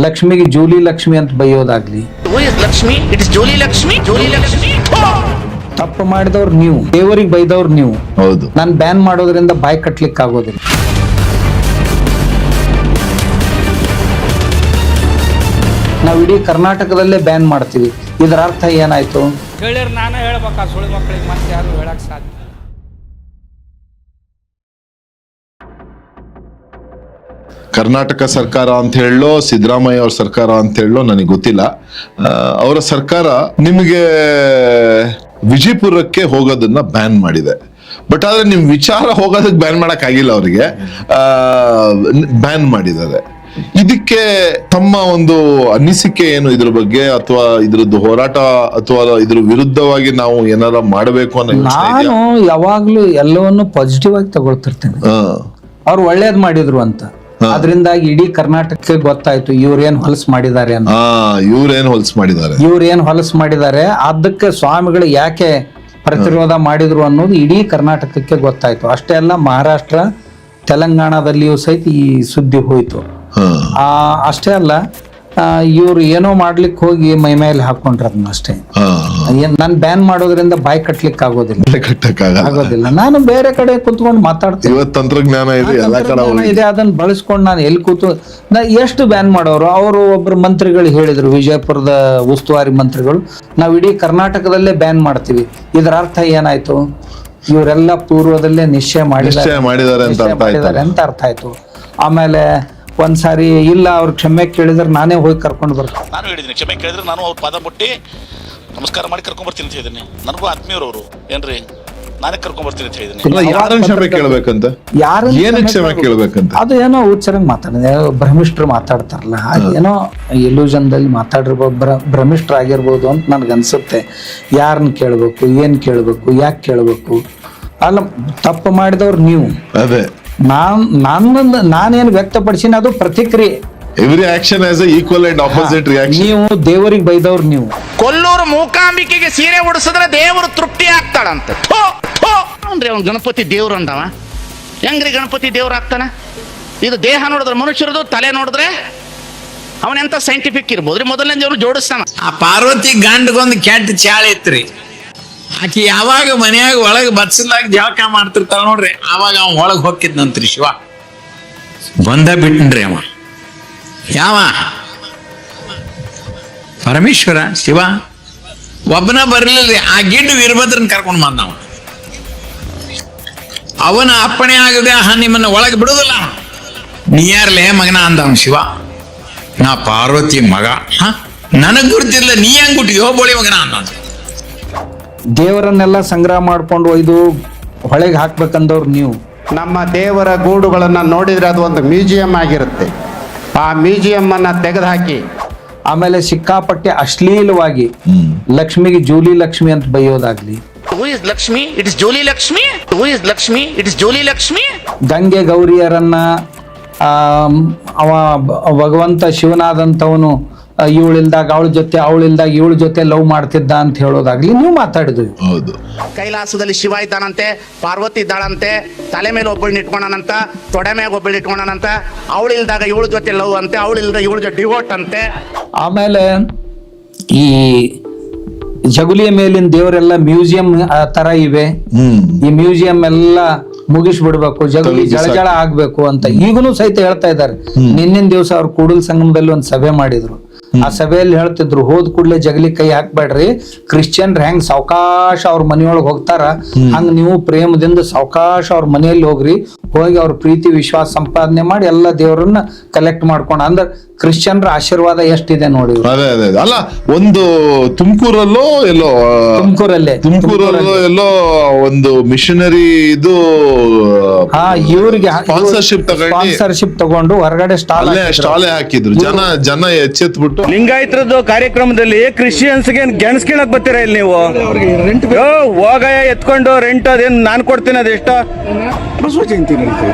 ಲಕ್ಷ್ಮಿಗೆ ಜೂಲಿ ಲಕ್ಷ್ಮಿ ಅಂತ ಬೈಯೋದಾಗ್ಲಿ, Lakshmi it is jolly Lakshmi, ಜೋಲಿ Lakshmi. ತಪ್ಪು ಮಾಡಿದವ್ರು ನೀವು, ದೇವರಿಗೆ ಬೈದವ್ರು ನೀವು. ಹೌದು. ನಾನು ಬ್ಯಾನ್ ಮಾಡೋದ್ರಿಂದ ಬಾಯಿ ಕಟ್ಲಿಕ್ಕೆ ಆಗೋದಿಲ್ಲ. ನಾವು ಇಡೀ ಕರ್ನಾಟಕದಲ್ಲೇ ಬ್ಯಾನ್ ಮಾಡ್ತೀವಿ, ಇದರ ಅರ್ಥ ಏನಾಯ್ತು? ಹೇಳಿರ್ ನಾನು ಹೇಳ್ಬೇಕಾ ಸುಳ್ಳು ಮಕ್ಕಳಿಗೆ, ಮತ್ತೆ ಯಾರು ಹೇಳಕ್ ಸಾಧ್ಯ? ಕರ್ನಾಟಕ ಸರ್ಕಾರ ಅಂತ ಹೇಳೋ ಸಿದ್ದರಾಮಯ್ಯ ಅವ್ರ ಸರ್ಕಾರ ಅಂತ ಹೇಳೋ ನನಗೆ ಗೊತ್ತಿಲ್ಲ. ಅವರ ಸರ್ಕಾರ ನಿಮಗೆ ವಿಜಯಪುರಕ್ಕೆ ಹೋಗೋದನ್ನ ಬ್ಯಾನ್ ಮಾಡಿದೆ. ಬಟ್ ಆದ್ರೆ ನಿಮ್ ವಿಚಾರ ಹೋಗೋದಕ್ಕೆ ಬ್ಯಾನ್ ಮಾಡಕ್ ಆಗಿಲ್ಲ, ಅವರಿಗೆ ಬ್ಯಾನ್ ಮಾಡಿದ್ದಾರೆ. ಇದಕ್ಕೆ ತಮ್ಮ ಒಂದು ಅನಿಸಿಕೆ ಏನು ಇದ್ರ ಬಗ್ಗೆ, ಅಥವಾ ಇದ್ರದ್ದು ಹೋರಾಟ ಅಥವಾ ಇದ್ರ ವಿರುದ್ಧವಾಗಿ ನಾವು ಏನಾರ ಮಾಡಬೇಕು ಅನ್ನೋ ಯೋಚನೆ ಇದೆಯಾ? ನಾನು ಯಾವಾಗ್ಲೂ ಎಲ್ಲವನ್ನು ಪಾಸಿಟಿವ್ ಆಗಿ ತಗೊಳ್ತಿರ್ತೇನೆ. ಅವ್ರು ಒಳ್ಳೇದ್ ಮಾಡಿದ್ರು ಅಂತ, ಅದರಿಂದಾಗಿ ಇಡೀ ಕರ್ನಾಟಕಕ್ಕೆ ಗೊತ್ತಾಯ್ತು ಇವ್ರೇನ್ ಹೊಲಸು ಮಾಡಿದ್ದಾರೆ ಅಂತ. ಇವ್ರೇನ್ ಹೊಲಸು ಮಾಡಿದ್ದಾರೆ, ಅದಕ್ಕೆ ಸ್ವಾಮಿಗಳು ಯಾಕೆ ಪ್ರತಿರೋಧ ಮಾಡಿದ್ರು ಅನ್ನೋದು ಇಡೀ ಕರ್ನಾಟಕಕ್ಕೆ ಗೊತ್ತಾಯ್ತು. ಅಷ್ಟೇ ಅಲ್ಲ, ಮಹಾರಾಷ್ಟ್ರ ತೆಲಂಗಾಣದಲ್ಲಿಯೂ ಸಹಿತ ಈ ಸುದ್ದಿ ಹೋಯ್ತು. ಅಷ್ಟೇ ಅಲ್ಲ, ಇವ್ರು ಏನೋ ಮಾಡ್ಲಿಕ್ಕೆ ಹೋಗಿ ಮೈ ಮೇಲೆ ಹಾಕೊಂಡ್ರ ಅಷ್ಟೇ. ನಾನ್ ಬ್ಯಾನ್ ಮಾಡೋದ್ರಿಂದ ಬಾಯಿ ಕಟ್ಲಿಕ್ಕೆ ಆಗೋದಿಲ್ಲ. ನಾನು ಬೇರೆ ಕಡೆ ಕುತ್ಕೊಂಡು ಮಾತಾಡ್ತೀನಿ. ತಂತ್ರಜ್ಞಾನ ಇದೆ, ಅದನ್ನ ಬಳಸ್ಕೊಂಡು ನಾನು ಎಲ್ಲಿ ಕೂತು ಎಷ್ಟು ಬ್ಯಾನ್ ಮಾಡೋರು. ಅವರು ಒಬ್ರು ಮಂತ್ರಿಗಳು ಹೇಳಿದ್ರು, ವಿಜಯಪುರದ ಉಸ್ತುವಾರಿ ಮಂತ್ರಿಗಳು, ನಾವ್ ಇಡೀ ಕರ್ನಾಟಕದಲ್ಲೇ ಬ್ಯಾನ್ ಮಾಡ್ತೀವಿ. ಇದರ ಅರ್ಥ ಏನಾಯ್ತು? ಇವರೆಲ್ಲ ಪೂರ್ವದಲ್ಲೇ ನಿಶ್ಚಯ ಮಾಡಿದ್ದಾರೆ ಅಂತ ಅರ್ಥ ಆಯ್ತು. ಆಮೇಲೆ ಒಂದ್ಸಾರಿ ಇಲ್ಲ ಅವ್ರ ಕ್ಷಮೆ ಕೇಳಿದ್ರೆ ನಾನೇ ಹೋಗಿ ಕರ್ಕೊಂಡು ಬರ್ತೀನಿ. ನಾನು ಹೇಳಿದ್ದೀನಿ, ಕ್ಷಮೆ ಕೇಳಿದ್ರೆ ನಾನು ಅವ್ರ ಪಾದ ಮುಟ್ಟಿ ನಮಸ್ಕಾರ ಮಾಡಿ ಕರ್ಕೊಂಡ್ ಬರ್ತೀನಿ ಅಂತ ಹೇಳಿದ್ದೀನಿ. ನನಗೂ ಆತ್ಮೀಯರವರು ಏನ್ರಿ, ನಾನೇ ಕರ್ಕೊಂಡ್ ಬರ್ತೀನಿ ಅಂತ ಹೇಳಿದ್ದೀನಿ. ಯಾರನ್ನ ಕ್ಷಮೆ ಕೇಳ್ಬೇಕಂತ, ಕ್ಷಮೆ ಕೇಳ್ಬೇಕಂತ ಅದು ಏನೋ ಉಚ್ಚರಂಗ್ ಮಾತಾಡಿದೆ, ಭ್ರಮಿಷ್ಟ್ರು ಮಾತಾಡ್ತಾರಲ್ಲ, ಏನೋ ಎಲ್ಯೂಷನ್ದಲ್ಲಿ ಮಾತಾಡಿರ್ಬೋದು, ಭ್ರಮಿಷ್ಟ್ರಾಗಿರ್ಬೋದು ಅಂತ ನನ್ಗೆ ಅನ್ಸುತ್ತೆ. ಯಾರನ್ನ ಕೇಳ್ಬೇಕು, ಏನ್ ಕೇಳ್ಬೇಕು, ಯಾಕೆ ಕೇಳ್ಬೇಕು? ಅಲ್ಲ, ತಪ್ಪು ಮಾಡಿದವ್ರು ನೀವು. ಅದೇ ನಾನೇನು ವ್ಯಕ್ತಪಡಿಸಿನ ಅದು ಪ್ರತಿಕ್ರಿಯೆ. Every action as equal and opposite reaction. ನೀವು ದೇವರಿಗೆ ಬೈದವ್ರು ನೀವು. ಕೊಲ್ಲೂರು ಮೂಕಾಂಬಿಕೆಗೆ ಸೀರೆ ಉಡಿಸಿದ್ರೆ ದೇವರು ತೃಪ್ತಿ ಆಗ್ತಾಳಂತ. ಅಂದ್ರೆ ಅವ್ನು ಗಣಪತಿ ದೇವ್ರು ಅಂದವ, ಹೆಂಗ್ರಿ ಗಣಪತಿ ದೇವ್ರು ಆಗ್ತಾನ? ಇದು ದೇಹ ನೋಡಿದ್ರೆ ಮನುಷ್ಯರದು, ತಲೆ ನೋಡಿದ್ರೆ ಅವನೆಂತ ಸೈಂಟಿಫಿಕ್ ಇರ್ಬೋದ್ರಿ. ಮೊದಲನೇ ದೇವ್ರು ಜೋಡಿಸ್ತಾನ. ಆ ಪಾರ್ವತಿ ಗಂಡಗೊಂದು ಕೆಟ್ಟ ಚಾಳ ಇತ್ರಿ. ಆಕಿ ಯಾವಾಗ ಮನ್ಯಾಗ ಒಳಗೆ ಬತ್ಸಲಾಗ ಜಳಕ ಮಾಡ್ತಿರ್ತಾಳ ನೋಡ್ರಿ, ಆವಾಗ ಅವ ಒಳಗೆ ಹೋಗಿದ್ನಂತ್ರಿ ಶಿವ. ಬಂದ ಬಿಟ್ಟನ್ರಿ ಅವ. ಯಾವ ಪರಮೇಶ್ವರ ಶಿವ ಒಬ್ಬನ ಬರ್ಲಿಲ್ರಿ, ಆ ಗಿಡ್ಡು ವೀರಭದ್ರನ್ ಕರ್ಕೊಂಡ್ ಬಂದವ. ಅವನ ಅಪ್ಪಣೆ ಆಗದೆ ನಿಮ್ಮನ್ನ ಒಳಗೆ ಬಿಡುದಿಲ್ಲ. ನೀ ಯಾರ್ಲೇ ಮಗನ ಅಂದವನ್ ಶಿವ. ನಾ ಪಾರ್ವತಿ ಮಗ. ನನಗ್ ಗುರುತಿಲ್ಲ, ನೀ ಹೆಂಗ್ ಬಿಟ್ಟಿಯೋ ಬೋಳಿ ಮಗನ ಅಂದ. ದೇವರನ್ನೆಲ್ಲ ಸಂಗ್ರಹ ಮಾಡ್ಕೊಂಡು ಒಯ್ದು ಹೊಳೆಗೆ ಹಾಕ್ಬೇಕಂದವ್ರು ನೀವು. ನಮ್ಮ ದೇವರ ಗೂಡುಗಳನ್ನ ನೋಡಿದ್ರೆ ಅದು ಒಂದು ಮ್ಯೂಸಿಯಂ ಆಗಿರುತ್ತೆ. ಆ ಮ್ಯೂಸಿಯಂ ಅನ್ನ ತೆಗೆದುಹಾಕಿ ಆಮೇಲೆ ಸಿಕ್ಕಾಪಟ್ಟೆ ಅಶ್ಲೀಲವಾಗಿ ಲಕ್ಷ್ಮಿಗೆ ಜೂಲಿ ಲಕ್ಷ್ಮಿ ಅಂತ ಬೈಯೋದಾಗ್ಲಿ, Lakshmi it is jolly Lakshmi, Lakshmi it is jolly Lakshmi. Gange ಗೌರಿಯರನ್ನ ಅವ ಭಗವಂತ ಶಿವನಾದಂಥವನು ಇವಳಿಲ್ದಾಗ ಅವಳ ಜೊತೆ, ಅವಳಿಲ್ದಾಗ ಇವಳ ಜೊತೆ ಲವ್ ಮಾಡ್ತಿದ್ದ ಅಂತ ಹೇಳೋದಾಗ್ಲಿ ನೀವು ಮಾತಾಡಿದ್ವಿ. ಹೌದು. ಕೈಲಾಸದಲ್ಲಿ ಶಿವ ಇದ್ದಾನಂತೆ, ಪಾರ್ವತಿ ಇದ್ದಾಳಂತೆ, ತಲೆ ಮೇಲೆ ಒಬ್ಬಳನ್ನ ಇಟ್ಕೊಂಡನಂತ, ತೊಡೆ ಮೇಲೆ ಒಬ್ಬಳನ್ನ ಇಟ್ಕೊಂಡನಂತ, ಅವಳಿಲ್ದಾಗ ಇವಳ ಜೊತೆ ಲವ್ ಅಂತೆ, ಅವಳಿಲ್ದಾಗ ಇವಳ ಜೊತೆ ಡಿವೋಟ್ ಅಂತೆ. ಆಮೇಲೆ ಈ ಜಗುಲಿಯ ಮೇಲಿನ ದೇವರೆಲ್ಲ ಮ್ಯೂಸಿಯಂ ತರ ಇವೆ. ಈ ಮ್ಯೂಸಿಯಂ ಎಲ್ಲ ಮುಗಿಸ್ಬಿಡ್ಬೇಕು, ಜಗುಲಿ ಜಳ ಆಗ್ಬೇಕು ಅಂತ ಈಗನೂ ಸಹಿತ ಹೇಳ್ತಾ ಇದ್ದಾರೆ. ನಿನ್ನಿನ ದಿವಸ ಅವ್ರು ಕೂಡಲ ಸಂಗಮದಲ್ಲಿ ಒಂದು ಸಭೆ ಮಾಡಿದ್ರು. ಆ ಸಭೆಯಲ್ಲಿ ಹೇಳ್ತಿದ್ರು, ಹೋದ್ ಕೂಡ್ಲೆ ಜಗಲಿ ಕೈ ಹಾಕ್ಬೇಡ್ರಿ, ಕ್ರಿಶ್ಚಿಯನ್ರ ಹೆಂಗ್ ಸಾವಕಾಶ ಅವ್ರ ಮನೆಯೊಳಗೆ ಹೋಗ್ತಾರ ಹಂಗ ನೀವು ಪ್ರೇಮದಿಂದ ಸಾವಕಾಶ ಅವ್ರ ಮನೆಯಲ್ಲಿ ಹೋಗ್ರಿ, ಹೋಗಿ ಅವ್ರ ಪ್ರೀತಿ ವಿಶ್ವಾಸ ಸಂಪಾದನೆ ಮಾಡಿ ಎಲ್ಲ ದೇವರನ್ನ ಕಲೆಕ್ಟ್ ಮಾಡ್ಕೊಂಡ. ಅಂದ್ರೆ ಕ್ರಿಶ್ಚಿಯನ್ರ ಆಶೀರ್ವಾದ ಎಷ್ಟಿದೆ ನೋಡಿ. ಅಲ್ಲ, ಒಂದು ತುಮಕೂರಲ್ಲೋ ಎಲ್ಲೋ ಒಂದು ಮಿಷನರಿ ಇದು ಇವ್ರಿಗೆ ಸ್ಪಾನ್ಸರ್ಶಿಪ್ ತಗೊಂಡು ಹೊರಗಡೆ ಸ್ಟಾಲೆ ಹಾಕಿದ್ರು. ಜನ ಎಚ್ಚೆತ್ಬಿಟ್ಟು ಲಿಂಗಾಯತ್ರದ್ದು ಕಾರ್ಯಕ್ರಮದಲ್ಲಿ ಕ್ರಿಶ್ಚಿಯನ್ಸ್ಗೆ ಗೆಣಸ್ಕಿಣಕ್ ಬರ್ತೀರಾ ಇಲ್ಲಿ ನೀವು? ಹೋಗ ಎತ್ಕೊಂಡು ರೆಂಟ್ ಅದೇನು ನಾನು ಕೊಡ್ತೀನಿ, ಅದೆಷ್ಟ?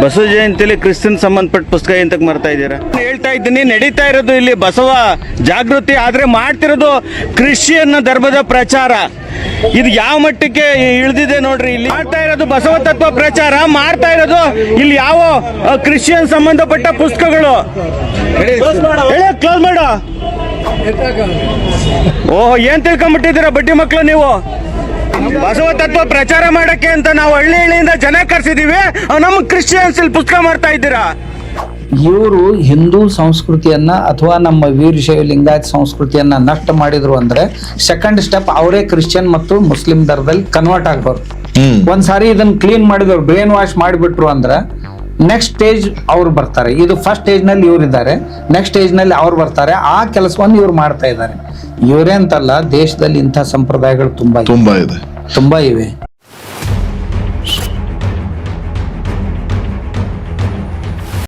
ಬಸವ ಜಯಂತಿಲಿ ಕ್ರಿಶ್ಚಿಯನ್ ಸಂಬಂಧಪಟ್ಟ ಪುಸ್ತಕ ಎಂತಕ್ ಮಾಡ್ತಾ ಇದ್ದೀರಾ? ಹೇಳ್ತಾ ಇದ್ದೀನಿ, ನಡೀತಾ ನಡೀತಾ ಇರೋದು ಇಲ್ಲಿ ಬಸವ ಜಾಗೃತಿ, ಆದ್ರೆ ಮಾಡ್ತಿರೋದು ಕ್ರಿಶ್ಚಿಯನ್ ಧರ್ಮದ ಪ್ರಚಾರ. ಇದು ಯಾವ ಮಟ್ಟಕ್ಕೆ ಇಳಿದಿದೆ ನೋಡ್ರಿ. ಇಲ್ಲಿ ಮಾಡ್ತಾ ಇರೋದು ಬಸವ ತತ್ವ ಪ್ರಚಾರ, ಮಾಡ್ತಾ ಇರೋದು ಇಲ್ಲಿ ಯಾವ ಕ್ರಿಶ್ಚಿಯನ್ ಸಂಬಂಧಪಟ್ಟ ಪುಸ್ತಕಗಳು. ಕ್ಲೋಸ್ ಮಾಡು. ಓಹೋ, ಏನ್ ತಿಳ್ಕೊಂಡ್ಬಿಟ್ಟಿದ್ದೀರಾ ಬಡ್ಡಿ ಮಕ್ಕಳು ನೀವು? ಬಸವ ತತ್ವ ಪ್ರಚಾರ ಮಾಡಕ್ಕೆ ಅಂತ ನಾವು ಹಳ್ಳಿಯಿಂದ ಜನ ಕರ್ಸಿದೀವಿ, ನಮ್ಮ ಕ್ರಿಶ್ಚಿಯನ್ಸ್ ಇಲ್ಲಿ ಪುಸ್ತಕ ಮಾಡ್ತಾ ಇದ್ದೀರಾ? ಇವರು ಹಿಂದೂ ಸಂಸ್ಕೃತಿಯನ್ನ ಅಥವಾ ನಮ್ಮ ವೀರಶೈವ ಲಿಂಗಾಯತ್ ಸಂಸ್ಕೃತಿಯನ್ನ ನಷ್ಟ ಮಾಡಿದ್ರು ಅಂದ್ರೆ ಸೆಕೆಂಡ್ ಸ್ಟೆಪ್ ಅವರೇ ಕ್ರಿಶ್ಚಿಯನ್ ಮತ್ತು ಮುಸ್ಲಿಂ ಧರ್ಮದಲ್ಲಿ ಕನ್ವರ್ಟ್ ಆಗ್ಬಾರ್ದು. ಒಂದ್ಸಾರಿ ಇದನ್ನ ಕ್ಲೀನ್ ಮಾಡಿದವ್ರು, ಬ್ರೇನ್ ವಾಶ್ ಮಾಡಿಬಿಟ್ರು ಅಂದ್ರೆ ನೆಕ್ಸ್ಟ್ ಸ್ಟೇಜ್ ಅವ್ರು ಬರ್ತಾರೆ. ಇದು ಫಸ್ಟ್ ಸ್ಟೇಜ್ ನಲ್ಲಿ ಇವ್ರು ಇದ್ದಾರೆ, ನೆಕ್ಸ್ಟ್ ಸ್ಟೇಜ್ ನಲ್ಲಿ ಅವ್ರು ಬರ್ತಾರೆ. ಆ ಕೆಲಸವನ್ನು ಇವ್ರು ಮಾಡ್ತಾ ಇದ್ದಾರೆ. ಇವರೇ ಅಂತಲ್ಲ, ದೇಶದಲ್ಲಿ ಇಂಥ ಸಂಪ್ರದಾಯಗಳು ತುಂಬಾ ತುಂಬಾ ಇದೆ. ತುಂಬಾ ಇವೆ.